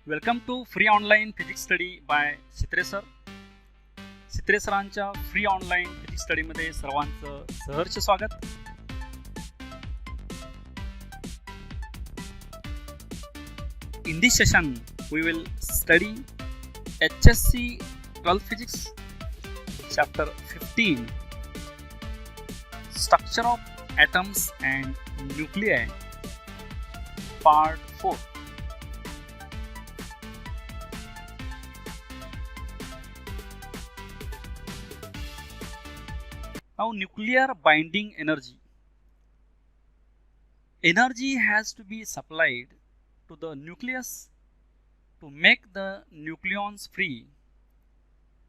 Welcome to free online physics study by Sitre sir. Sitre सरांच्या free online physics स्टडीमध्ये सर्वांचं सहर्ष स्वागत. In this session, we will study HSC 12 Physics, Chapter 15, Structure of Atoms and Nuclei, Part 4. Now, nuclear binding energy. Energy has to be supplied to the nucleus to make the nucleons free,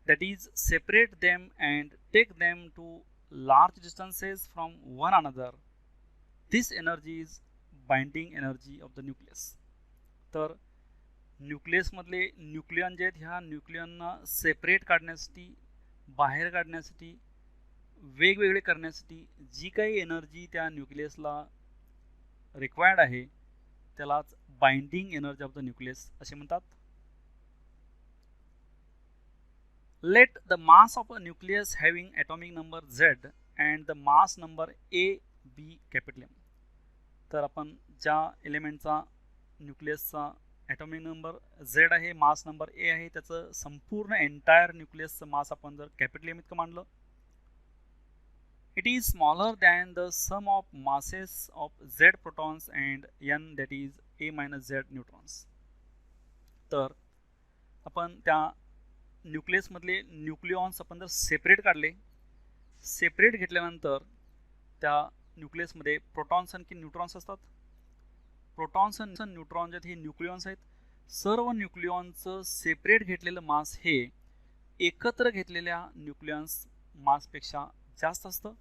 that is, separate them and take them to large distances from one another. This energy is binding energy of the nucleus. तर न्यूक्लियसमधले nucleon जे आहेत ह्या न्यूक्लियनना separate काढण्यासाठी, बाहेर काढण्यासाठी, वेगवेगळे करण्यासाठी जी काही एनर्जी त्या न्यूक्लियसला रिक्वायर्ड आहे त्यालाच binding energy of the nucleus असे म्हणतात. Let the mass of a nucleus having atomic number Z and the mass number AB capital M. तर आपण ज्या एलिमेंटचा न्यूक्लियसचा ॲटॉमिक नंबर Z आहे, मास नंबर A आहे, त्याचं संपूर्ण एंटायर न्यूक्लियसचं मास आपण जर कॅपिटल M इतकं मानलं, it is smaller than the sum of masses of Z protons and N, that is A minus Z neutrons. तर आपण त्या न्यूक्लियसमधले न्यूक्लियॉन्स आपण जर सेपरेट काढले, सेपरेट घेतल्यानंतर त्या न्यूक्लियसमध्ये प्रोटॉन्स आणखी न्यूट्रॉन्स असतात. प्रोटॉन्स आणि न्यूट्रॉन जे हे न्यूक्लियॉन्स आहेत. सर्व न्यूक्लियॉनचं सेपरेट घेतलेलं मास हे एकत्र घेतलेल्या न्यूक्लियॉन्स मासपेक्षा जास्त असतं.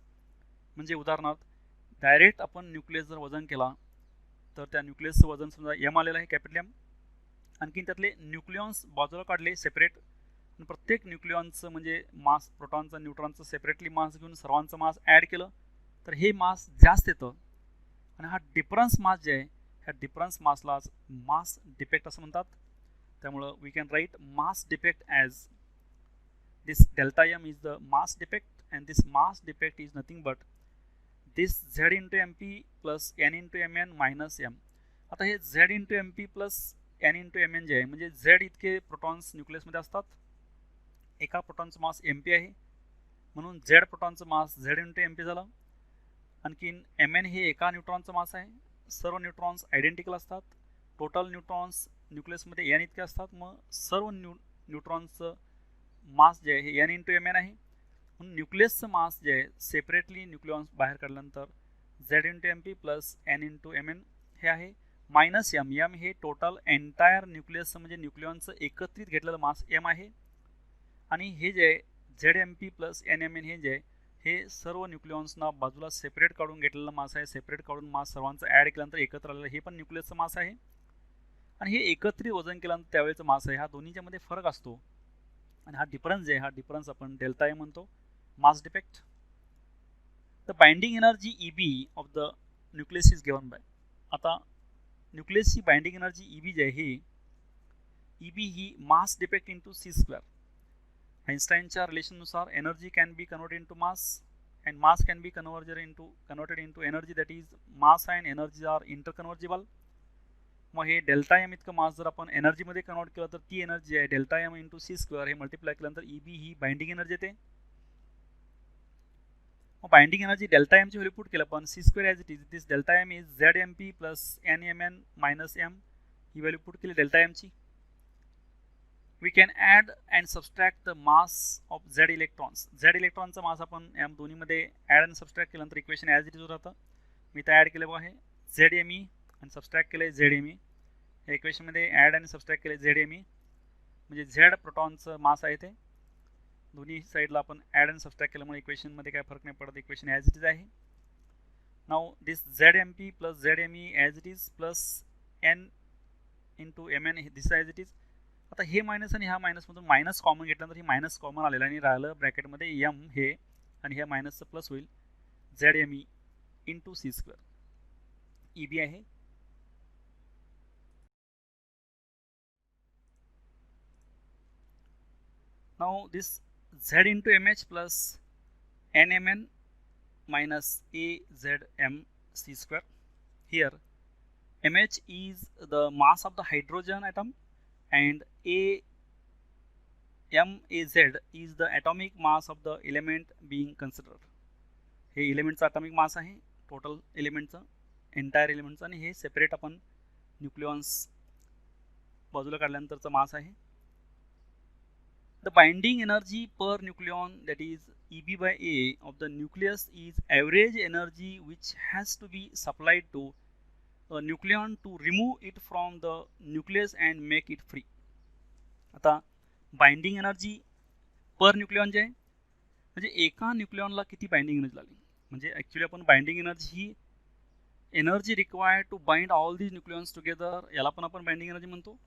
म्हणजे उदाहरणार्थ डायरेक्ट आपण न्यूक्लियस जर वजन केला तर त्या न्यूक्लियसचं वजन समजा M आलेलं आहे कॅपिटल M. आणखीन त्यातले न्यूक्लियॉन्स बाजूला काढले सेपरेट, आणि प्रत्येक न्यूक्लियॉनचं म्हणजे मास, प्रोटॉनचं न्यूट्रॉनचं सेपरेटली मास घेऊन सर्वांचं मास ॲड केलं तर हे मास जास्त येतं. आणि हा डिफरन्स मास जे आहे ह्या डिफरन्स मासलाच मास डिफेक्ट असं म्हणतात. त्यामुळं we can write mass defect as this delta M is the mass defect, and this mass defect is nothing but this Z into MP plus N into Mn minus M. आता हे Z into MP plus N into Mn जे आहे म्हणजे Z इतके protons न्यूक्लियसमध्ये असतात. एका प्रोटॉनचं मास MP आहे म्हणून Z प्रोटॉनचं मास Z into MP झालं. आणखीन Mn हे एका न्यूट्रॉनचं मास आहे. सर्व न्यूट्रॉन्स आयडेंटिकल असतात. टोटल न्यूट्रॉन्स न्यूक्लियसमध्ये N इतके असतात. मग सर्व न्यूट्रॉन्सचं मास जे आहे हे N into Mn आहे. न्यूक्लियसचं मास जे आहे सेपरेटली न्यूक्लियॉन्स बाहेर काढल्यानंतर Z into MP plus N into Mn हे आहे, मायनस M. M हे टोटल एंटायर न्यूक्लियसचं म्हणजे न्यूक्लियॉनचं एकत्रित घेतलेलं मास M आहे. आणि हे जे ZMP प्लस NMN हे जे आहे हे सर्व न्यूक्लियॉन्सना बाजूला सेपरेट काढून घेतलेलं मास आहे. सेपरेट काढून मास सर्वांचं ॲड केल्यानंतर एकत्र आलेलं हे पण न्यूक्लियसचं मास आहे. आणि हे एकत्रित वजन केल्यानंतर त्यावेळेचं मास आहे. हा दोन्हीच्यामध्ये फरक असतो आणि हा डिफरन्स जे आहे हा डिफरन्स आपण डेल्टा M म्हणतो, mass defect. The binding energy EB of the nucleus is given by. आता न्यूक्लियसची बाइंडिंग एनर्जी EB जी आहे EB ही mass defect into C square. आइन्स्टाईनच्या रिलेशननुसार energy can be converted into mass and mass can be converted into energy, that is mass and energy are interconvertible. मग हे delta M इतकं मास जर आपण एनर्जीमध्ये कन्वर्ट केलं तर ती एनर्जी आहे delta M into C square हे मल्टिप्लाय केल्यानंतर EB ही बाइंडिंग एनर्जी येते. मग बाइंडिंग एनर्जी डेल्टा M ची व्हॅल्यू पुट केलं पण C square as it is, this delta M is ZMP plus NMN minus M ही व्हॅल्यू पुट केली डेल्टा M ची. We can add and subtract the mass of Z electrons. Z इलेक्ट्रॉनचा मास आपण M दोन्हीमध्ये add आणि subtract केल्यानंतर equation as it is राहतं. मी इथं ॲड केलं बघा हे ZME आणि सबस्ट्रॅक्ट केलं ZME. या इक्वेशनमध्ये ॲड आणि सबस्ट्रॅक्ट केले ZME म्हणजे Z प्रोटॉनचं मास आहे ते. दोन्ही साईडला आपण ॲड अँड सबस्ट्रॅक्ट केल्यामुळे इक्वेशनमध्ये काय फरक नाही पडत, इक्वेशन ॲज इट इज आहे. Now this ZMP plus ZME as it is plus N into MN this as it is. आता हे मायनस आणि ह्या मायनसमधून मायनस कॉमन घेतल्यानंतर ही मायनस कॉमन आलेलं आणि राहिलं ब्रॅकेटमध्ये M हे आणि ह्या मायनसचं प्लस होईल ZME into C square EB आहे. Now this Z into MH plus NMN minus AZMC square. Here MH is the mass of the hydrogen atom and AMAZ is the atomic mass of the element being considered. हे एलिमेंटचा atomic mass आहे total एलिमेंटचं, entire एलिमेंटचं, आणि हे separate आपण nucleons बाजूला काढल्यानंतरचा मास आहे. The binding energy per nucleon, that is EB by A, of the nucleus is average energy which has to be supplied to a nucleon to remove it from the nucleus and make it free. आता binding energy per nucleon जे आहे म्हणजे एका न्यूक्लियॉनला किती binding energy लागली, म्हणजे actually आपण binding energy ही energy required to bind all these nucleons together याला पण आपण बाइंडिंग एनर्जी म्हणतो,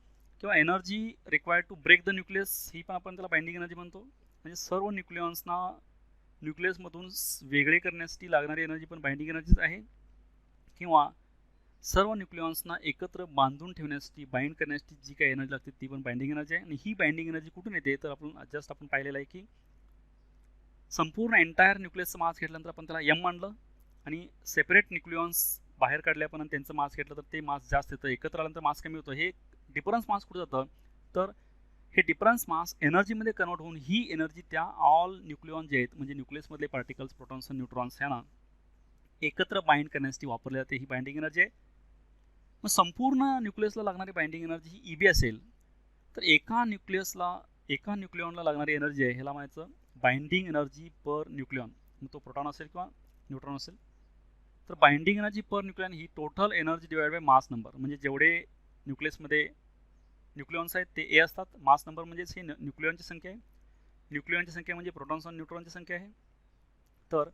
किंवा energy required to break the nucleus ही पण आपण त्याला बाइंडिंग एनर्जी म्हणतो. म्हणजे सर्व न्यूक्लियॉन्सना न्यूक्लियसमधून वेगळे करण्यासाठी लागणारी एनर्जी पण बाइंडिंग एनर्जीच आहे, किंवा सर्व न्यूक्लियॉन्सना एकत्र बांधून ठेवण्यासाठी बाइंड करण्यासाठी जी काही एनर्जी लागते ती पण बाइंडिंग एनर्जी आहे. आणि ही बाइंडिंग एनर्जी कुठून येते तर आपण पाहिलेलं आहे की संपूर्ण एंटायर न्यूक्लियसचं मास घेतल्यानंतर आपण त्याला एम मानलं आणि सेपरेट न्यूक्लियॉन्स बाहेर काढले आपण आणि त्यांचं मास घेतलं तर ते मास जास्त येतं, एकत्र आल्यानंतर मास कमी होतं. हे डिफरन्स मास कुठं जातं तर हे डिफरन्स मास एनर्जीमध्ये कन्वर्ट होऊन ही एनर्जी त्या ऑल न्यूक्लियॉन जे आहेत म्हणजे न्यूक्लियसमधले पार्टिकल्स प्रोटॉन्स आणि न्यूट्रॉन्स ह्यांना एकत्र बाइंड करण्यासाठी वापरली जाते ही बाइंडिंग एनर्जी आहे. मग संपूर्ण न्यूक्लियसला लागणारी बाइंडिंग एनर्जी ही ईबी असेल तर एका न्यूक्लियॉनला लागणारी एनर्जी आहे ह्याला म्हणायचं बाइंडिंग एनर्जी पर न्यूक्लियॉन. मग तो प्रोटॉन असेल किंवा न्यूट्रॉन असेल तर binding energy per nucleon he total energy divide by mass number, म्हणजे जेवढे न्यूक्लियसमध्ये न्यूक्लियॉन्स आहेत ते ए असतात, मास नंबर म्हणजेच ही न्यूक्लियॉनची संख्या आहे, न्यूक्लियॉनची संख्या म्हणजे प्रोटॉन्स आणि न्यूट्रॉनची संख्या आहे. तर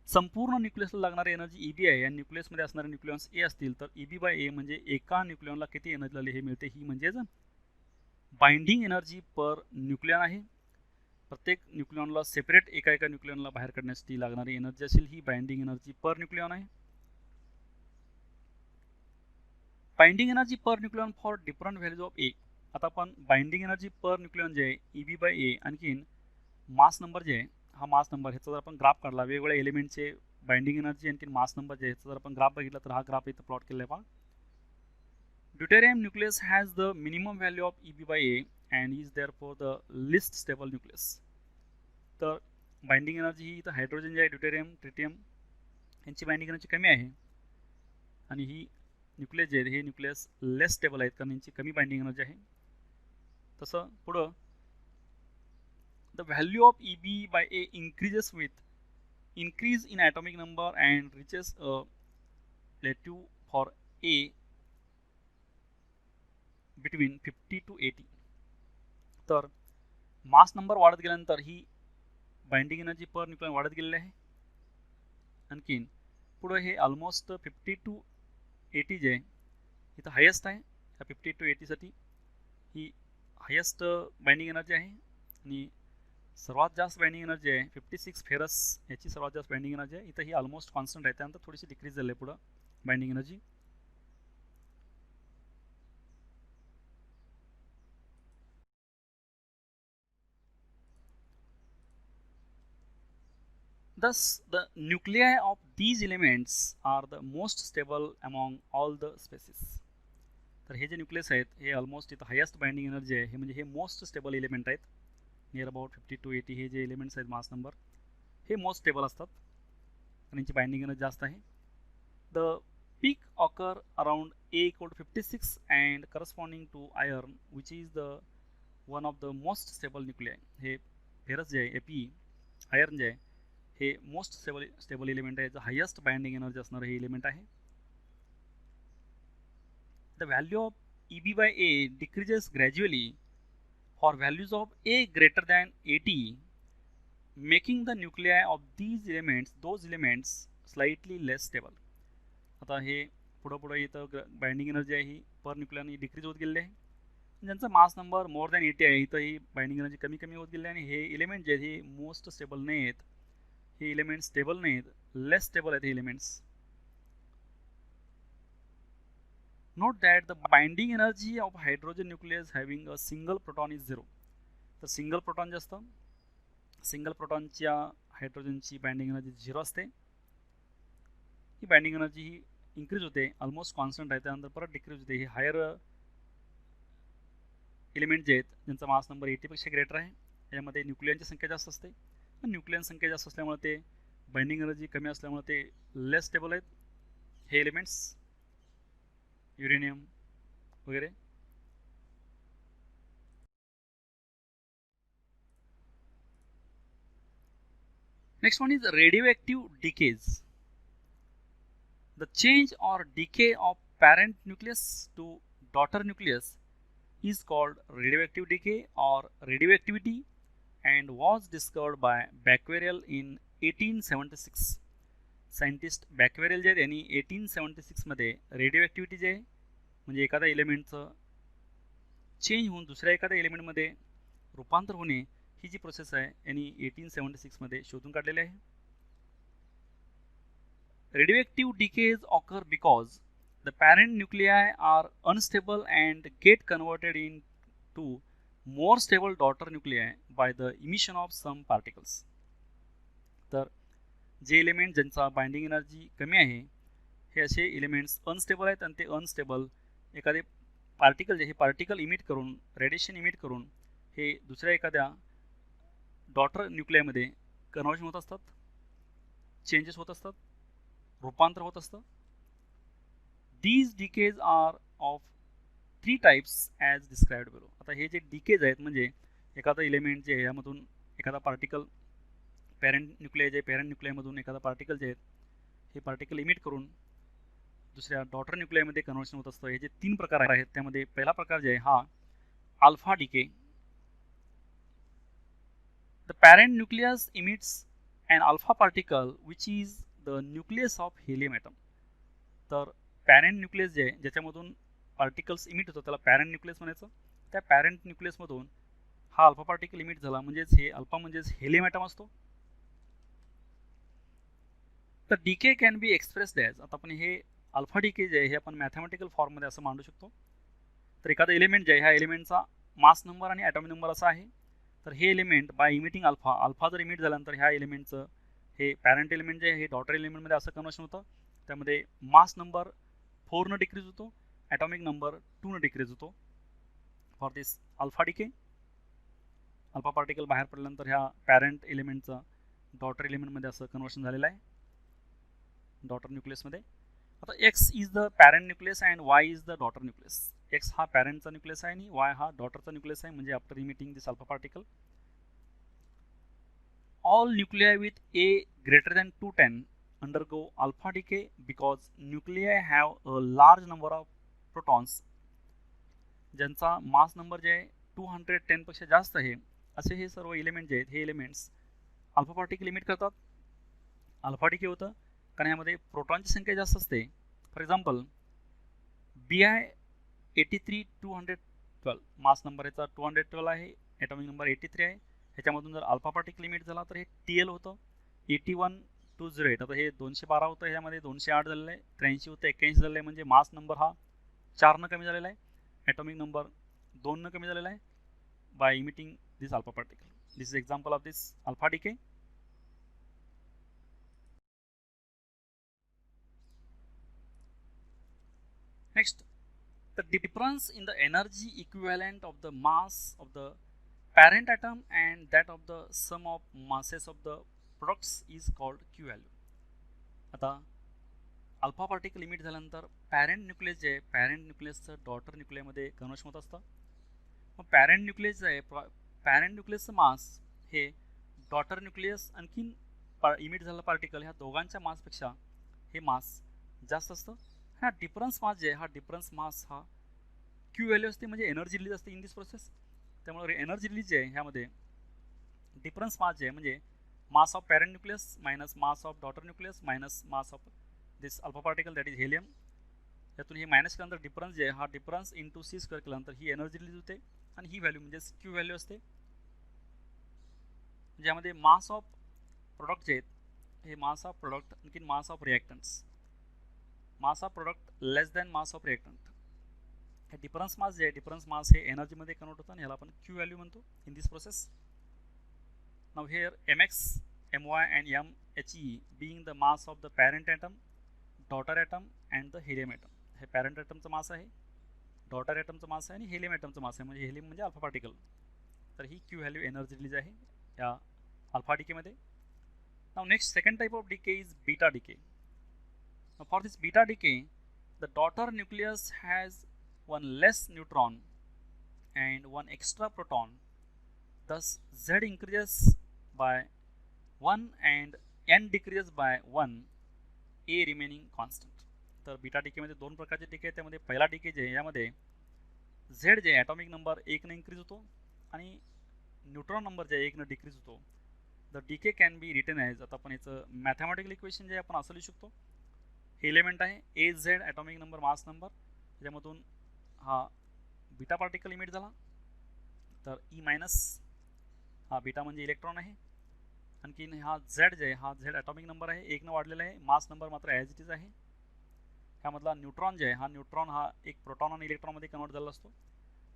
संपूर्ण न्यूक्लियसला लागणारी एनर्जी ईबी आहे आणि न्यूक्लियसमध्ये असणारे न्यूक्लियॉन्स ए असतील तर ईबी बाय ए म्हणजे एका न्यूक्लियॉनला किती एनर्जी लागली हे मिळते, ही म्हणजेच बाइंडिंग एनर्जी पर न्यूक्लियॉन आहे. प्रत्येक न्यूक्लियॉनला सेपरेट एका न्यूक्लियॉनला बाहेर काढण्यासाठी लागणारी एनर्जी असेल ही बाइंडिंग एनर्जी पर न्यूक्लियॉन आहे. Binding energy per nucleon for different values of A. आता आपण बाइंडिंग एनर्जी पर न्यूक्लियॉन जे आहे ईबी बाय ए आणखीन मास नंबर जे आहे हा मास नंबर ह्याचा जर आपण ग्राफ काढला वेगवेगळ्या एलिमेंटचे बाइंडिंग एनर्जी आणखी मास नंबर जे ह्याचा जर आपण ग्राफ बघितला तर हा ग्राफ इथं प्लॉट केलेला आहे पहा. Deuterium nucleus has the minimum value of EB by A and is there for the least stable nucleus. तर बाइंडिंग एनर्जी ही इथं हायड्रोजन जे आहे ड्यूटेरियम ट्रिटियम यांची बाइंडिंग एनर्जी कमी आहे आणि ही न्यूक्लियस जे आहे हे न्यूक्लियस लेस स्टेबल आहेत कारण यांची कमी बाइंडिंग एनर्जी आहे. तसं पुढं the value of EB by A increases with increase in atomic number and reaches a plateau for A between 50 to 80. तर मास नंबर वाढत गेल्यानंतर ही बाइंडिंग एनर्जी पर न्यूक्लियॉन वाढत गेलेली आहे. आणखीन पुढं हे ऑलमोस्ट 50 to 80 जे आहे इथं हायेस्ट आहे. ह्या 50 to 80 साठी ही हायेस्ट बाइंडिंग एनर्जी आहे आणि सर्वात जास्त बाइंडिंग एनर्जी आहे 56 फेरस याची सर्वात जास्त बाइंडिंग एनर्जी आहे. इथं ही ऑलमोस्ट कॉन्स्टंट आहे त्यानंतर थोडीशी डिक्रीज झाली आहे पुढं binding energy. Thus the nuclei of these elements are the most stable among all the species. तर हे जे न्यूक्लियस आहेत हे ऑलमोस्ट इथं हायेस्ट बाइंडिंग एनर्जी आहे हे म्हणजे हे मोस्ट स्टेबल एलिमेंट आहेत. नियर अबाउट 50 to 80 हे जे एलिमेंट्स आहेत मास नंबर हे मोस्ट स्टेबल असतात आणि यांची बाइंडिंग एनर्जी जास्त आहे. The peak occur around A equal to 56 and corresponding to iron which is the one of the most stable nuclei. हे फेरस जे आहे एपी आयर्न जे आहे हे मोस्ट स्टेबल एलिमेंट आहे याचं हायेस्ट बाइंडिंग एनर्जी असणारं हे एलिमेंट आहे. The value of EB by A decreases gradually for values of A greater than 80, making the nuclei of those elements slightly less stable. आता हे पुढं इथं बाइंडिंग एनर्जी आहे ही पर न्यूक्लियॉन डिक्रीज होत गेलेली आहे. ज्यांचा मास नंबर मोर दॅन 80 आहे इथं ही बाइंडिंग एनर्जी कमी होत गेली आहे आणि हे एलिमेंट जे आहेत हे मोस्ट स्टेबल नाही आहेत, हे एलिमेंट स्टेबल नाही आहेत, लेस स्टेबल आहेत हे elements. Note that the binding energy of hydrogen nucleus having a single proton is 0. तर सिंगल प्रोटॉन जे असतं, सिंगल प्रोटॉनच्या हायड्रोजनची बाइंडिंग एनर्जी 0 असते. ही बाइंडिंग एनर्जी ही इन्क्रीज होते, ऑलमोस्ट कॉन्स्टंट आहे, त्यानंतर परत डिक्रीज होते. हे हायर एलिमेंट जे आहेत ज्यांचा मास नंबर 80पेक्षा ग्रेटर आहे, यामध्ये न्यूक्लियनची संख्या जास्त असते. पण न्यूक्लियन संख्या जास्त असल्यामुळे ते बाइंडिंग एनर्जी कमी असल्यामुळे ते लेस स्टेबल आहेत हे एलिमेंट्स, युरेनियम वगैरे. Next one is radioactive decays. The change or decay of parent nucleus to daughter nucleus is called radioactive decay or radioactivity and was discovered by Becquerel in 1876. Scientist बॅक्वेरेल जे यांनी 1876 मध्ये radio जे म्हणजे एखाद्या एलिमेंटचं change होऊन दुसऱ्या एखाद्या एलिमेंटमध्ये रूपांतर होणे ही जी प्रोसेस आहे यांनी 1876 मध्ये शोधून काढलेली आहे. Radioactive decays occur because the parent nuclei are unstable and get converted into more stable daughter nuclei by the emission of some particles. तर जे एलिमेंट ज्यांचा बाइंडिंग एनर्जी कमी आहे हे असे एलिमेंट्स अनस्टेबल आहेत आणि ते अनस्टेबल एखादे पार्टिकल जे हे पार्टिकल इमिट करून रेडिएशन इमिट करून हे दुसऱ्या एखाद्या डॉटर न्यूक्लियामध्ये कन्वर्जन होत असतात, चेंजेस होत असतात, रूपांतर होत असतं. These decays are of 3 types as described below. आता हे जे डिकेज आहेत म्हणजे एखादं एलिमेंट जे यामधून एखादा पार्टिकल पॅरेंट न्यूक्लिया जे पॅरेंट न्यूक्लियामधून एखादा पार्टिकल जे आहेत हे पार्टिकल इमिट करून दुसऱ्या डॉटर न्यूक्लियामध्ये कन्वर्शन होत असतं. हे जे 3 प्रकार आहेत त्यामध्ये पहिला प्रकार जे आहे हा alpha decay. The parent nucleus emits an alpha particle which is the nucleus of helium atom. तर पॅरेंट न्यूक्लियस जे आहे ज्याच्यामधून पार्टिकल्स इमिट होतं त्याला पॅरेंट न्यूक्लियस म्हणायचं. त्या पॅरेंट न्यूक्लियसमधून हा अल्फा पार्टिकल इमिट झाला म्हणजेच हे अल्फा म्हणजेच हेलियम ॲटम असतो. तर decay can be expressed as, आता आपण हे अल्फा डीके जे आहे हे आपण मॅथमॅटिकल फॉर्ममध्ये असं मांडू शकतो. तर एखादा एलिमेंट जे आहे ह्या एलिमेंटचा मास नंबर आणि ॲटॉमिक नंबर असा आहे. तर हे एलिमेंट बाय इमिटिंग अल्फा जर इमिट झाल्यानंतर ह्या एलिमेंटचं हे पॅरेंट एलिमेंट जे आहे हे डॉटर एलिमेंटमध्ये असं कन्वर्शन होतं. त्यामध्ये मास नंबर 4 न डिक्रीज होतो, ॲटॉमिक नंबर 2 न डिक्रीज होतो for this alpha decay. Alpha particle बाहेर पडल्यानंतर ह्या पॅरेंट एलिमेंटचं डॉटर एलिमेंटमध्ये असं कन्वर्शन झालेलं आहे डॉटर न्यूक्लियसमध्ये. आता x is the parent nucleus and Y is the daughter nucleus. X हा पॅरेंटचा न्यूक्लियस आहे आणि वाय हा डॉटरचा न्यूक्लियस आहे म्हणजे after emitting this alpha particle. All nuclei with A greater than 210 undergo alpha decay because nuclei have a large number of protons. ज्यांचा mass number जे आहे 210 पेक्षा जास्त आहे असे हे सर्व एलिमेंट जे आहेत हे एलिमेंट्स अल्फा पार्टिकल इमिट करतात. अल्फा डिके होतं कारण यामध्ये प्रोटॉनची संख्या जास्त असते. For example Bi83 212 mass number याचा 212 आहे, ॲटॉमिक नंबर 83 आहे. ह्याच्यामधून जर अल्फा पार्टिकल इमिट झाला तर हे TL होतं 81208. आता हे 212 होतं, ह्यामध्ये 208 झालेलं आहे, 83 होतं, 81 झालेलं आहे म्हणजे मास नंबर हा 4 न कमी झालेला आहे, ॲटॉमिक नंबर 2 न कमी झालेला आहे by emitting this alpha particle. This is example of this alpha decay. Next, the difference in the energy equivalent of the mass of the parent atom and that of the sum of masses of the products is called Q value. आता alpha particle emit झाल्यानंतर parent nucleus जे आहे parent न्यूक्लियसचं daughter न्यूक्लियसमध्ये conversion होत असतं. मग parent nucleus जे आहे पॅरेंट न्यूक्लियसचं मास हे डॉटर न्यूक्लियस आणखीन इमिट झालेलं पार्टिकल ह्या दोघांच्या मासपेक्षा हे मास जास्त असतं. हा डिफरन्स मास जे आहे हा डिफरन्स मास हा क्यू व्हॅल्यू असते म्हणजे एनर्जी रिलीज असते इन दिस प्रोसेस. त्यामुळे एनर्जी रिलीज जे आहे ह्यामध्ये डिफरन्स मास जे आहे म्हणजे mass of parent nucleus minus mass of daughter nucleus minus mass of this alpha particle that is helium. यातून हे मायनस केल्यानंतर डिफरन्स जे आहे हा डिफरन्स इंटू सी स्क्वेअर केल्यानंतर ही एनर्जी रिलीज होते आणि ही व्हॅल्यू म्हणजे क्यू व्हॅल्यू असते. ज्यामध्ये मास ऑफ प्रोडक्ट जे आहेत हे मास ऑफ प्रोडक्ट आणखी mass of reactance. Mass of product less than mass of reactant हे डिफरन्स मास जे आहे डिफरन्स मास हे एनर्जीमध्ये कन्वर्ट होतं आणि ह्याला आपण क्यू व्हॅल्यू म्हणतो in this process. Now here mx, my and mhe being the mass of the parent atom, daughter atom and the helium atom. हे पॅरेंट ॲटमचं मास आहे, डॉटर ॲटमचं मास आहे आणि हेलियम ॲटमचं मास आहे, म्हणजे हेलियम म्हणजे अल्फा पार्टिकल. तर ही क्यू व्हॅल्यू एनर्जी रिलीज आहे या अल्फा डिकेमध्ये. Now next second type of decay is beta decay. For this beta decay the daughter nucleus has one less neutron and one extra proton, thus Z increases by 1 and N decreases by 1, A remaining constant. तर beta decay मध्ये दोन प्रकारचे decay आहेत. त्यामध्ये पहिला decay जे यामध्ये Z जे ॲटॉमिक नंबर 1 ने इन्क्रीज होतो आणि न्यूट्रॉन नंबर जे 1 ने डिक्रीज होतो. The decay can be return as, आता आपण याचं मॅथमॅटिकल इक्वेशन जे आपण असं लिहू शकतो. हे एलिमेंट आहे A Z atomic number mass number, त्याच्यामधून हा बीटा पार्टिकल इमिट झाला. तर ई मायनस हा बीटा म्हणजे इलेक्ट्रॉन आहे. आणखीन हा झेड जे आहे हा झेड ॲटॉमिक नंबर आहे, 1 न वाढलेला आहे. मास नंबर मात्र ॲज इट इज आहे. ह्यामधला न्यूट्रॉन जे आहे हा न्यूट्रॉन हा एक प्रोटॉन आणि इलेक्ट्रॉनमध्ये कन्वर्ट झालेला असतो.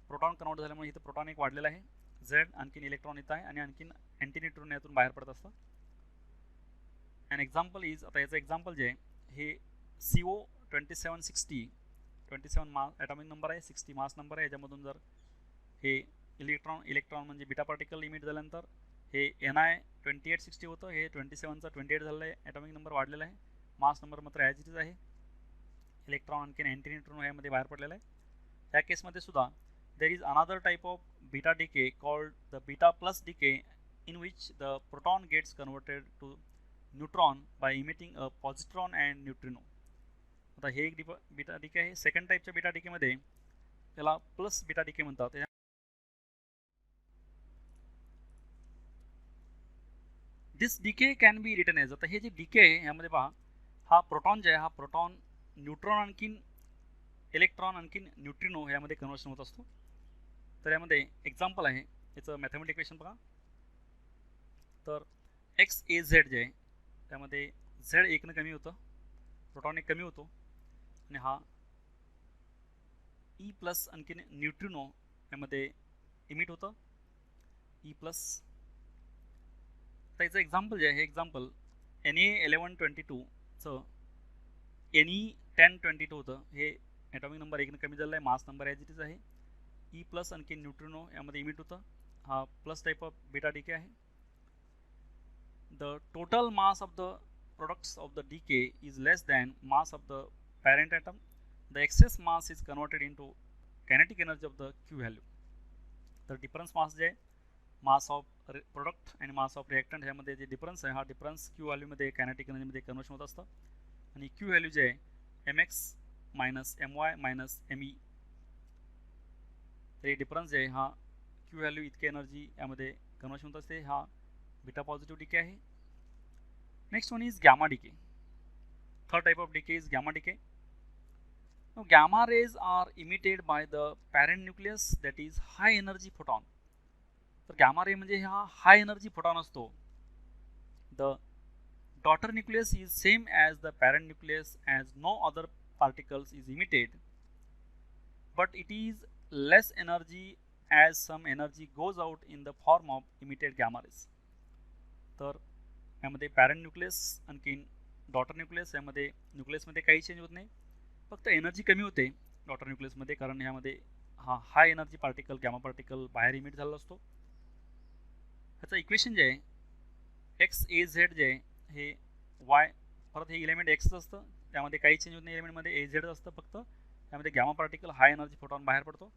प्रोटॉन कन्वर्ट झाल्यामुळे इथं प्रोटॉन एक वाढलेला आहे झेड, आणखीन इलेक्ट्रॉन इथं आहे आणि आणखीन अँटीन्यूट्रॉन यातून बाहेर पडत असतं. अँड एक्झाम्पल इज, आता याचं एक्झाम्पल जे आहे हे CO 2760, 27 मास ॲटॉमिक नंबर आहे, 60 मास नंबर आहे. याच्यामधून जर हे इलेक्ट्रॉन म्हणजे बीटा पार्टिकल इमिट झाल्यानंतर हे Ni 2860 होतं, हे 27चा 28 झालेलं आहे. ॲटॉमिक नंबर वाढलेला आहे, मास नंबर मात्र ॲज इट इज आहे. इलेक्ट्रॉन आणखीन अँटीन्यूट्रॉन यामध्ये बाहेर पडलेला आहे. त्या केसमध्ये सुद्धा there is another type of beta decay called the beta plus decay, in which the proton gets converted to neutron by emitting a positron and neutrino. आता हे एक बीटा डिके आहे. सेकंड टाईपच्या बीटा डिकेमध्ये त्याला प्लस बीटा डिके म्हणतात. This decay can be written as, आता हे जे डिके आहे यामध्ये पहा हा प्रोटॉन जे आहे हा प्रोटॉन न्यूट्रॉन आणखीन इलेक्ट्रॉन आणखीन न्यूट्रिनो यामध्ये कन्वर्शन होत असतो. तर यामध्ये एक्झाम्पल आहे, याचं मॅथमॅटिकल इक्वेशन बघा. तर एक्स ए झेड जे आहे त्यामध्ये झेड 1 ने कमी होतं, प्रोटॉन 1 कमी होतो आणि हा ई प्लस आणखीन न्यूट्रिनो यामध्ये इमिट होतं ई प्लस. तर याचं एक्झाम्पल जे आहे हे एक्झाम्पल Na1122चं Ne1022 होतं. हे ॲटॉमिक नंबर 1 ने कमी झालेलं आहे, mass number as it is आहे. ई प्लस आणखी न्यूट्रिनो यामध्ये इमिट होतं. हा plus type of beta decay आहे. The total mass of the products of the decay is less than mass of the parent atom. The excess mass is converted into kinetic energy of the Q value. तर difference मास जे mass of product आणि mass of reactant ह्यामध्ये जे difference आहे हा difference Q व्हॅल्यूमध्ये kinetic एनर्जीमध्ये conversion होत असतं. आणि क्यू व्हॅल्यू जे आहे MX minus MY minus ME, तर हे डिफरन्स जे आहे हा क्यू व्हॅल्यू इतके एनर्जी यामध्ये कन्वर्शन होत असते. हा बीटा पॉझिटिव्ह डिके आहे. Next one is gamma decay. Third type of decay is gamma decay. Now gamma rays are emitted by the parent nucleus, that is high energy photon. तर gamma ray म्हणजे हा high energy photon असतो. The daughter nucleus is same as the parent nucleus as no other particles is emitted, but it is less energy as some energy goes out in the form of emitted gamma rays. तर यामध्ये parent nucleus आणखीन daughter nucleus यामध्ये न्यूक्लियसमध्ये काही change होत नाही, फक्त energy कमी होते डॉटर न्यूक्लियसमध्ये, कारण यामध्ये हा high energy particle gamma particle बाहेर इमिट झालेला असतो. ह्याचं इक्वेशन जे आहे एक्स ए झेड जे आहे हे वाय, परत हे इलेमेंट एक्स असतं, त्यामध्ये काही चेंज होत नाही. एलिमेंटमध्ये ए झेड असतं, फक्त त्यामध्ये gamma particle high energy photon बाहेर पडतो.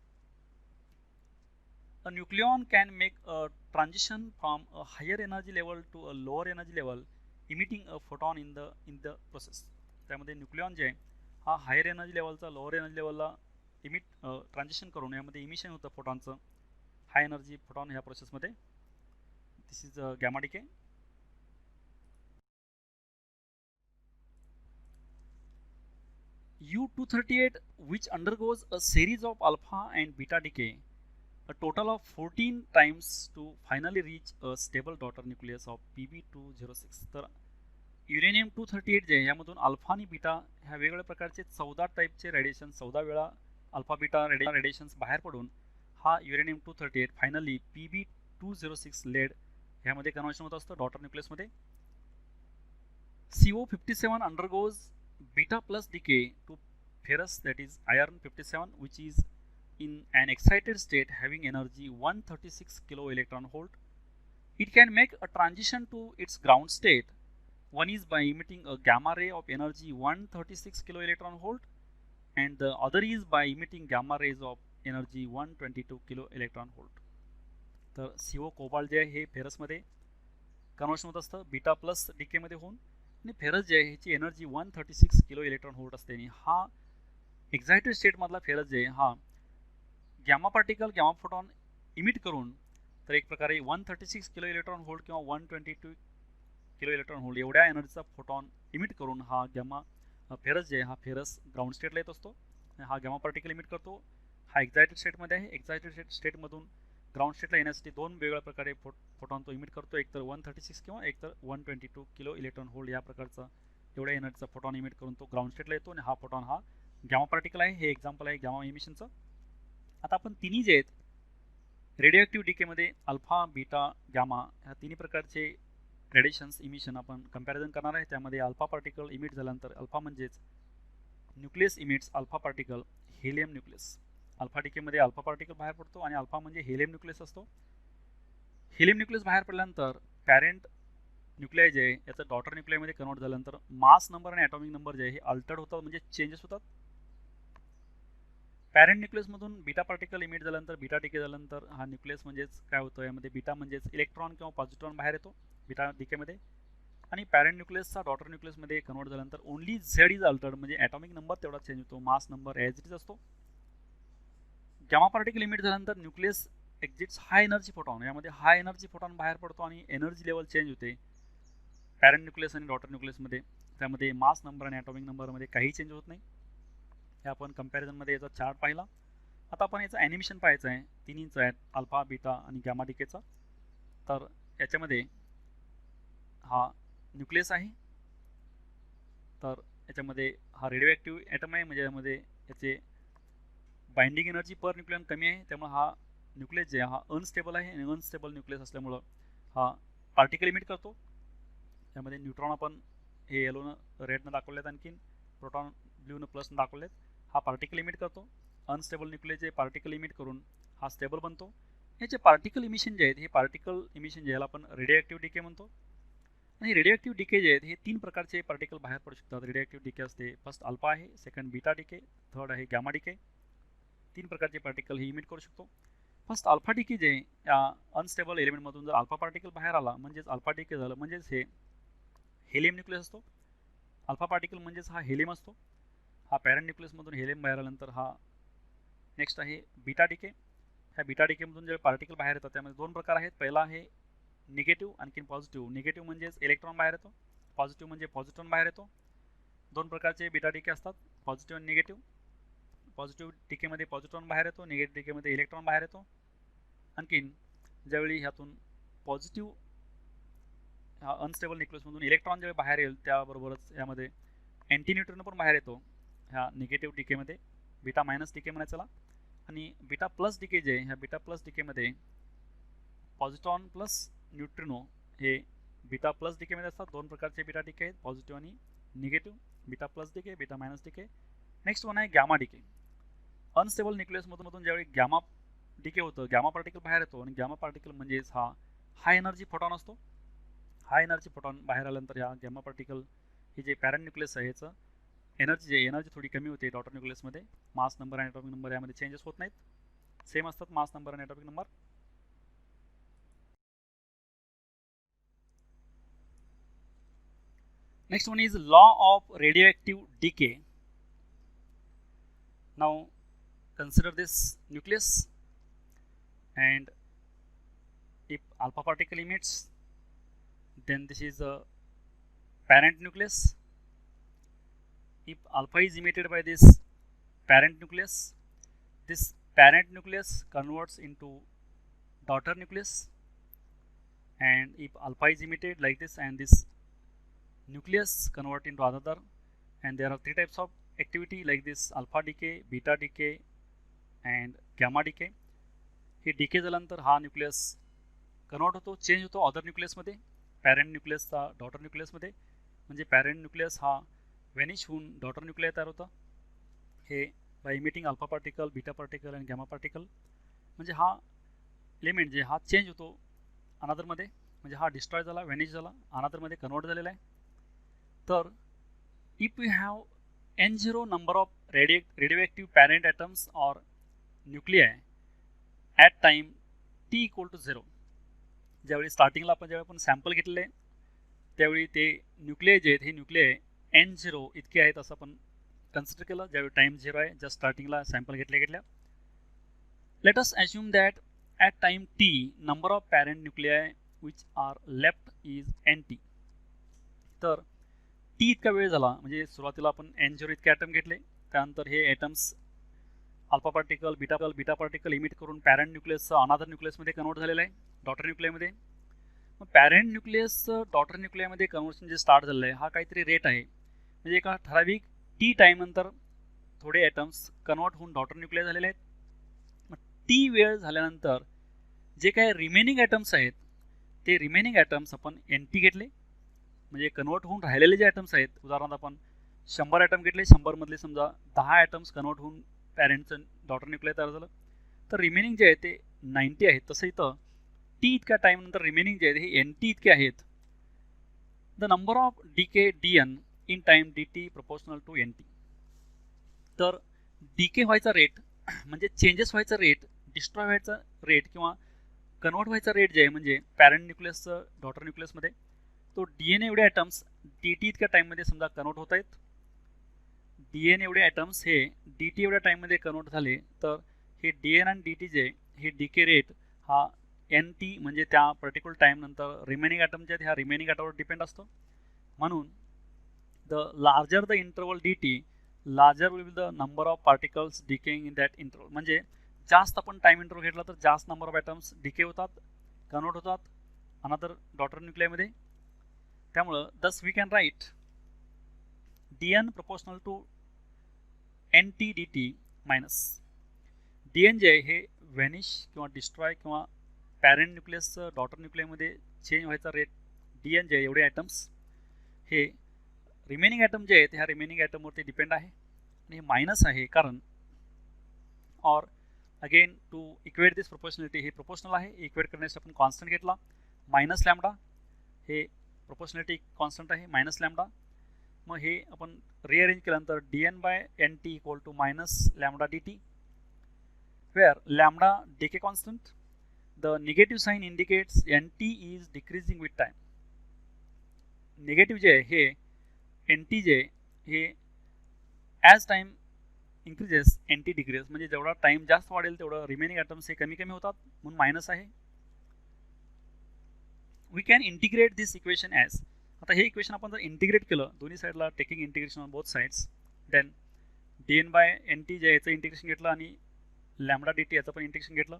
A nucleon can make a transition from a higher energy level to a lower energy level, emitting a photon in the process. त्यामध्ये न्यूक्लियॉन जे आहे हा हायर एनर्जी लेवलचा लोअर एनर्जी लेवलला transition करून यामध्ये इमिशन होतं फोटॉनचं, हाय एनर्जी फोटॉन ह्या प्रोसेसमध्ये. This is gamma decay. U238, which undergoes a series of alpha and beta decay, a total of 14 times to finally reach a stable daughter nucleus of Pb206. तर uranium 238 जे यामधून alpha आणि beta ह्या वेगवेगळ्या प्रकारचे 14 टाईपचे रेडिएशन 14 वेळा alpha beta radiations बाहेर पडून हा युरेनियम 238 फायनली Pb206 लेड ह्यामध्ये कन्व्हर्शन होत असतं daughter न्यूक्लियसमध्ये. CO57 undergoes beta plus decay to ferrous, that is iron 57, which is in an excited state having energy 136 kilo electron volt. It can make a transition to its ground state. One is by emitting a gamma ray of energy 136 kilo electron volt, and the other is by emitting gamma rays of energy 122 kilo electron volt. तर CO cobalt जे आहे हे फेरसमध्ये conversion होत असतं beta plus डीकेमध्ये होऊन, आणि ferrous जे आहे ह्याची एनर्जी 136 किलो इलेक्ट्रॉन व्होल्ट असते. आणि हा एक्झायटेड स्टेटमधला फेरस जे आहे हा gamma particle gamma photon emit करून, तर एक प्रकारे 136 किलो इलेक्ट्रॉन व्होल्ट किंवा 122 किलो इलेक्ट्रॉन व्होल्ट एवढ्या एनर्जीचा फोटॉन इमिट करून हा गॅमा फेरस जे आहे हा फेरस ग्राउंड स्टेटला येत असतो. हा गॅमा पार्टिकल इमिट करतो. हा एक्झायटेड स्टेटमध्ये आहे. एक्झायटेड स्टेटमधून ग्राउंड स्टेटला येण्यासाठी दोन वेगवेगळ्या प्रकारे फोटॉन तो इमिट करतो, एक तर 136 किंवा एक तर 122 किलो इलेक्ट्रॉन व्होल्ट या प्रकारचा एवढ्या एनर्जीचा फोटॉन इमिट करून तो ग्राउंड स्टेटला येतो. आणि हा फोटॉन हा गॅमा पार्टिकल आहे. हे एक्झाम्पल आहे गॅमा इमिशनचं. आता आपण तिन्ही जे आहेत रेडिओ डीकेमध्ये अल्फा बीटा गॅमा ह्या तिन्ही प्रकारचे रेडिएशन्स इमिशन आपण कंपॅरिझन करणार आहे. त्यामध्ये अल्फा पार्टिकल इमिट झाल्यानंतर अल्फा म्हणजेच nucleus emits alpha particle helium nucleus. Alpha डीकेमध्ये अल्फा पार्टिकल बाहेर पडतो आणि अल्फा म्हणजे हेलियम न्यूक्लियस असतो. हेलियम न्यूक्लियस बाहेर पडल्यानंतर पॅरेंट न्यूक्लियाय जे आहे याचं डॉटर न्यूक्लियामध्ये कन्वर्ट झाल्यानंतर मास नंबर आणि ॲटॉमिक नंबर जे आहे हे अल्टर्ड होतात, म्हणजे चेंजेस होतात. पॅरेंट न्यूक्लियसमधून बीटा पार्टिकल इमिट झाल्यानंतर बीटा डीके झाल्यानंतर हा न्यूक्लियस म्हणजेच काय होतं, यामध्ये बीटा म्हणजेच इलेक्ट्रॉन किंवा पॉझिट्रॉन बाहेर येतो बीटा डीकेमध्ये. आणि पॅरेंट न्यूक्लियसचा डॉटर न्यूक्लियसमध्ये कन्वर्ट झाल्यानंतर ओनली झेड इज अल्टर्ड, म्हणजे ॲटॉमिक नंबर तेवढा चेंज होतो, मास नंबर ॲज इट इज असतो. गॅमा पार्टिकल इमिट झाल्यानंतर nucleus exits high energy photon. यामध्ये हाय एनर्जी फोटॉन बाहेर पडतो आणि एनर्जी लेवल चेंज होते पॅरेंट न्यूक्लियस आणि डॉटर न्यूक्लियसमध्ये. त्यामध्ये मास नंबर आणि ॲटॉमिक नंबरमध्ये काही चेंज होत नाही. हे आपण कंपॅरिझनमध्ये याचा चार्ट पाहिला. आता आपण याचं ॲनिमेशन पाहायचं आहे. तिन्हीचं आहे अल्फा बीटा आणि गॅमा डीकेचा. तर याच्यामध्ये हा न्यूक्लियस आहे. तर याच्यामध्ये हा रेडिओ ॲक्टिव्ह ॲटम आहे, म्हणजे यामध्ये याचे बाइंडिंग एनर्जी पर न्यूक्लियन कमी आहे. त्यामुळे हा न्यूक्लियस जे आहे हा अनस्टेबल आहे. आणि अनस्टेबल न्यूक्लियस असल्यामुळं हा पार्टिकल इमिट करतो. त्यामध्ये न्यूट्रॉन आपण हे येलोनं रेडनं दाखवलेत, आणखीन प्रोटॉन ब्ल्यूनं प्लसनं दाखवलेत. हा पार्टिकल इमिट करतो. अनस्टेबल न्यूक्लियस जे पार्टिकल इमिट करून हा स्टेबल बनतो. हे जे पार्टिकल इमिशन जे आहेत हे पार्टिकल इमिशन जे ह्याला आपण रेडिओ ॲक्टिव्ह डीके म्हणतो. आणि रेडिओ ॲक्टिव्ह डीके जे आहेत हे तीन प्रकारचे पार्टिकल बाहेर पडू शकतात. रेडिओ ॲक्टिव्ह डीके असते, फर्स्ट अल्फा आहे, सेकंड बीटा डीके, थर्ड आहे गॅमा डीके. तीन प्रकारचे पार्टिकल हे इमिट करू शकतो. फर्स्ट अल्फा डीके जे या अनस्टेबल एलिमेंटमधून जर अल्फा पार्टिकल बाहेर आला म्हणजेच अल्फा डीके झालं, म्हणजेच हे हेलियम न्यूक्लियस असतो. अल्फा पार्टिकल म्हणजेच हा हेलियम असतो. हा पॅरेंट न्यूक्लियसमधून हेलियम बाहेर आल्यानंतर हा नेक्स्ट आहे बीटा डीके. ह्या बीटा डीकेमधून जे पार्टिकल बाहेर येतात त्यामध्ये दोन प्रकार आहेत. पहिला आहे निगेटिव्ह, आणखीन पॉझिटिव्ह. निगेटिव्ह म्हणजेच इलेक्ट्रॉन बाहेर येतो, पॉझिटिव्ह म्हणजे पॉझिट्रॉन बाहेर येतो. दोन प्रकारचे बीटा डीके असतात, पॉझिटिव्ह आणि निगेटिव्ह. पॉझिटिव्ह डीकेमध्ये पॉझिट्रॉन बाहेर येतो, निगेटिव्ह डीकेमध्ये इलेक्ट्रॉन बाहेर येतो. आणखीन ज्यावेळी ह्यातून पॉझिटिव्ह हा अनस्टेबल न्यूक्लियसमधून इलेक्ट्रॉन ज्यावेळी बाहेर येईल त्याबरोबरच यामध्ये अँटी न्यूट्रॉन पण बाहेर येतो ह्या निगेटिव्ह डीकेमध्ये, बीटा मायनस डीके म्हणायचं. आणि बीटा प्लस डीके जे ह्या बीटा प्लस डीकेमध्ये पॉझिट्रॉन प्लस न्यूट्रिनो हे बीटा प्लस डीकेमध्ये असतात. दोन प्रकारचे बीटा डीके आहेत, पॉझिटिव्ह आणि negative. Beta plus decay, beta minus decay. Next one आहे गॅमा डीके. अनस्टेबल न्यूक्लियसमधून ज्यावेळी गॅमा डीके होतं, गॅमा पार्टिकल बाहेर येतो. आणि गॅमा पार्टिकल म्हणजेच हा हाय एनर्जी फोटॉन असतो. हाय एनर्जी फोटॉन बाहेर आल्यानंतर ह्या गॅमा पार्टिकल हे जे पॅरेंट न्यूक्लियस आहे याचं एनर्जी थोडी कमी होते डॉटर न्यूक्लियसमध्ये. मास नंबर आणि ॲटॉमिक नंबर यामध्ये चेंजेस होत नाहीत, सेम असतात मास नंबर आणि atomic number. Next one is law of radioactive decay. Now consider this nucleus, and if alpha particle emits, then this is a parent nucleus. If alpha is emitted by this parent nucleus, this parent nucleus converts into daughter nucleus. And if alpha is emitted like this and this nucleus convert into another, and there are three types of activity like this: alpha decay, beta decay, and gamma decay. हे decay झाल्यानंतर हा nucleus convert होतो, change होतो other न्यूक्लियसमध्ये, parent न्यूक्लियसचा daughter न्यूक्लियसमध्ये. म्हणजे parent nucleus हा व्हॅनिश होऊन डॉटर न्यूक्लियर तयार होतं, हे by emitting alpha particle, beta particle आणि गॅमा पार्टिकल. म्हणजे हा एलिमेंट जे हा चेंज होतो अनादरमध्ये, म्हणजे हा डिस्ट्रॉय झाला, व्हॅनिश झाला, अनादरमध्ये कन्वर्ट झालेला आहे. तर if you have N0 number of radioactive parent atoms or nuclei at time t equal to 0. ज्यावेळी स्टार्टिंगला ज्यावेळी आपण सॅम्पल घेतलेले त्यावेळी ते न्यूक्लिय जे आहेत हे न्यूक्लिय N0 इतके आहेत असं आपण कन्सिडर केलं ज्यावेळी टाइम 0 आहे, जस्ट स्टार्टिंगला सॅम्पल घेतल्या. Let us assume that at time t number of parent nuclei which are left is NT. तर टी इतका वेळ झाला, म्हणजे सुरुवातीला आपण N0 इतके ॲटम घेतले, त्यानंतर हे atoms alpha particle, beta particle emit करून पॅरेंट न्यूक्लियसचं अनादर न्यूक्लियसमध्ये कन्वर्ट झालेलं आहे, डॉटर न्यूक्लियमध्ये. मग पॅरेंट न्यूक्लियसचं डॉटर न्यूक्लियमध्ये कन्वर्शन जे स्टार्ट झालं आहे हा काहीतरी रेट आहे, म्हणजे एका ठराविक टी टाईमनंतर थोडे ॲटम्स कन्वर्ट होऊन डॉटर न्यूक्लियर झालेले आहेत. मग टी वेळ झाल्यानंतर जे काही रिमेनिंग ॲटम्स आहेत ते रिमेनिंग ॲटम्स आपण NT घेतले, म्हणजे कन्वर्ट होऊन राहिलेले जे ॲटम्स आहेत, उदाहरणार्थ आपण 100 ॲटम घेतले, 100मधले समजा 10 ॲटम्स कन्वर्ट होऊन पॅरेंटचं डॉटर न्यूक्लियर तयार झालं, तर रिमेनिंग जे आहे ते 90 आहेत. तसं इथं टी इतक्या टाईमनंतर रिमेनिंग जे आहेत हे NT इतके आहेत. The number of decay DN in time DT proportional to NT. तर डीके व्हायचा रेट म्हणजे चेंजेस व्हायचा रेट, डिस्ट्रॉय व्हायचा रेट किंवा कन्वर्ट व्हायचा रेट जे आहे म्हणजे पॅरेंट न्यूक्लियसचं डॉटर न्यूक्लियसमध्ये, तो DNA एवढे ॲटम्स DT इतक्या टाईममध्ये समजा कन्वर्ट होत आहेत. DNA एवढे ॲटम्स हे DT एवढ्या टाईममध्ये कन्वर्ट झाले, तर हे DN आणि DT जे हे डीके रेट हा NT म्हणजे त्या पर्टिक्युलर टाईमनंतर रिमेनिंग ॲटम जे आहेत ह्या रिमेनिंग ॲटमवर डिपेंड असतो. म्हणून the larger the interval DT larger will be the number of particles decaying in that interval. म्हणजे जास्त आपण टाईम इंटरवल घेतला तर जास्त नंबर ऑफ ॲटम्स डिके होतात, कन्वर्ट होतात अनादर डॉटर न्यूक्लियरमध्ये. त्यामुळं thus we can write DN proportional to NT DT minus DN जे आहे हे व्हॅनिश किंवा डिस्ट्रॉय किंवा पॅरेंट न्यूक्लियसचं डॉटर न्यूक्लियरमध्ये चेंज व्हायचा रेट DN जे आहे एवढे ॲटम्स हे रिमेनिंग ॲटम जे आहेत ह्या रिमेनिंग ॲटमवरती डिपेंड आहे, आणि हे मायनस आहे कारण or again to equate this proportionality, हे प्रोपोर्शनल आहे, इक्वेट करण्यासाठी आपण कॉन्स्टंट घेतला मायनस लॅम्बडा, हे प्रोपोर्शनॅलिटी कॉन्स्टंट आहे मायनस लॅम्बडा. मग हे आपण रिअरेंज केल्यानंतर DN/NT equal to minus lambda DT, where lambda decay constant, the negative sign indicates NT is decreasing with time. Negative जे आहे हे NT जे हे as time increases NT decrease, म्हणजे जेवढा टाईम जास्त वाढेल तेवढं रिमेनिंग ॲटम्स हे कमी कमी होतात, म्हणून मायनस आहे. We can integrate this equation as, आता हे इक्वेशन आपण जर इंटिग्रेट केलं दोन्ही साईडला taking integration on both sides, then DN/NT जे याचं इंटिग्रेशन घेतलं आणि लॅम्बडा DT याचं पण इंटिग्रेशन घेतलं,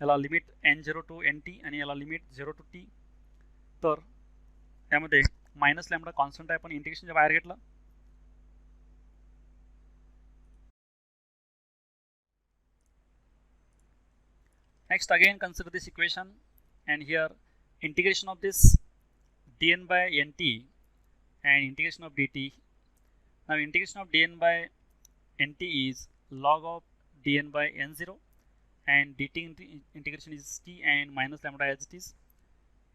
याला लिमिट N0 टू NT आणि याला लिमिट 0 टू T. तर त्यामध्ये मायनस लॅम्बडा कॉन्स्टंट आहे, आपण इंटिग्रेशनच्या बाहेर घेतलं. Next again consider this equation, and here integration of this DN/NT and integration of DT. Now integration of DN/NT is log of DN/N0 and DT integration is T and minus lambda as it is,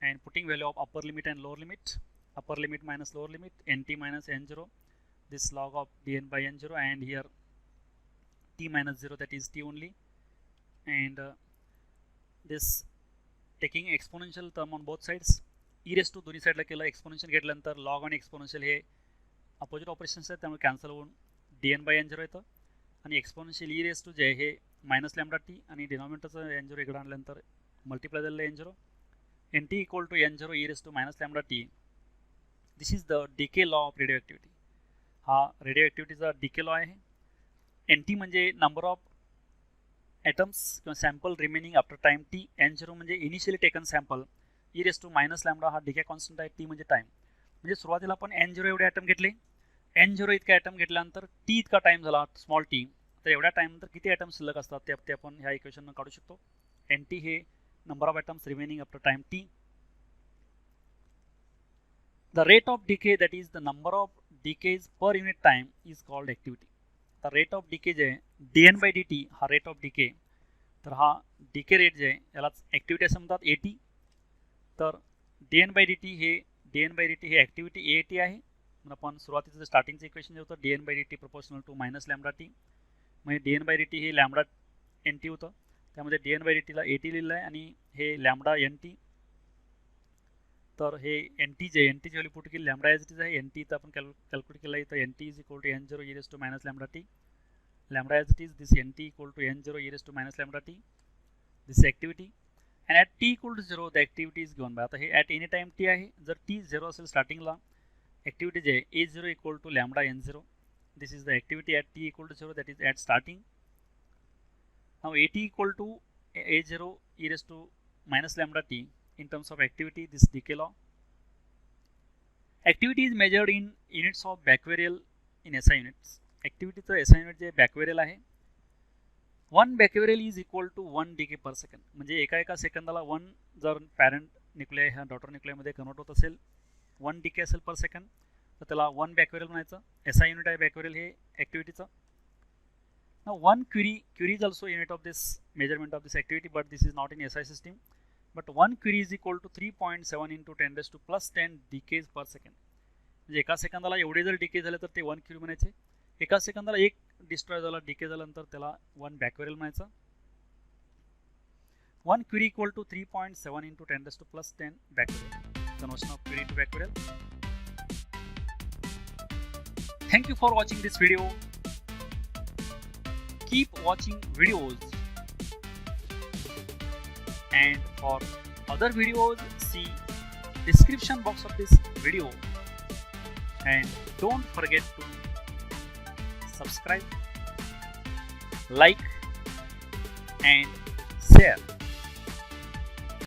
and putting value of upper limit and lower limit, upper limit minus lower limit, NT minus N0, this log of DN/N0, and here T minus 0, that is T only, and this taking exponential term on both sides, e raised to दोन्ही साईडला केलं, exponential घेतल्यानंतर log आणि exponential हे opposite operations आहेत त्यामुळे cancel होऊन DN/N0 येतं, आणि एक्सपोनेन्शियल e raised to जे हे मायनस लॅम्बडा T आणि डिनॉमिनेटरचं N0 इकडे आणल्यानंतर मल्टिप्लाय झालेलं N0, NT equal to N0 e raised to minus lambda T. This is the decay law of radioactivity. हा रेडिओ ॲक्टिव्हिटीचा डीके लॉ आहे. NT म्हणजे नंबर ऑफ ॲटम्स किंवा sample remaining after time T, N0 म्हणजे initially taken sample, e raise to minus lambda हा decay constant आहे, T म्हणजे टाईम. म्हणजे सुरुवातीला आपण N0 एवढे ॲटम घेतले, N0 इतके ॲटम घेतल्यानंतर T इतका टाईम झाला स्मॉल T, तर एवढ्या टाइम नंतर किती ॲटम शिल्लक असतात ते आपण ह्या इक्वेशननं काढू शकतो. NT हे number of atoms remaining after time t. The rate of decay, that is the number of decays per unit time, is called activity. The rate of decay जे आहे dn by dt हा rate of decay, तर हा decay rate जे आहे यालाच activity असं म्हणतात AT. तर dn by dt हे activity AT आहे. मग आपण सुरुवातीचं स्टार्टिंगचं इक्वेशन जे होतं dn by dt proportional to minus lambda t, म्हणजे dn by dt हे लॅम्बडा nt होतं, त्यामध्ये dn by dt ला AT लिहिलं आहे आणि हे लॅम्बडा nt. तर हे NT जे NT ची व्हॅल्यू पुट केली लॅम्बडा एज इट इज आहे. NT तर आपण कॅल्क्युलेट केला आहे, तर NT is equal to n0 e raised to minus lambda t. Lambda as it is this NT equal to n0 e raised to minus lambda t. This activity and at t equal to 0 the activity is given by. आता हे at any time t आहे. जर t 0 असेल स्टार्टिंगला, activity जे आहे A0 equal to lambda n0. This is the activity at t equal to 0, that is at starting. Now AT equal to A0 e raised to minus lambda t in terms of activity, this decay law. Activity is measured in units of Becquerel in SI units. Activity चं SI unit जे Becquerel आहे. 1 Becquerel is equal to 1 decay per second. म्हणजे एका सेकंदाला 1 जर parent nuclei ह्या daughter न्यूक्लियामध्ये convert होत असेल, 1 decay असेल पर सेकंड, तर त्याला 1 Becquerel म्हणायचं. SI unit आहे Becquerel हे ॲक्टिव्हिटीचं. Now 1 Curie is also unit of this measurement of this activity, but this is not in SI system. But 1 Curie is equal to 3.7 into 10 raised to plus 10 decays per second. म्हणजे एका सेकंदाला एवढे जर decay झाले तर ते 1 Curie म्हणायचे. एका सेकंदाला एक डिस्ट्रॉय झाला, डिके झाल्यानंतर त्याला 1 Becquerel म्हणायचं. 1 Curie equal to 3.7 into 10 raised to plus 10 Becquerel. Conversion of Curie to Becquerel. Thank you for watching this video. Keep watching videos. And for other videos, see description box of this video, and don't forget to subscribe, like and share.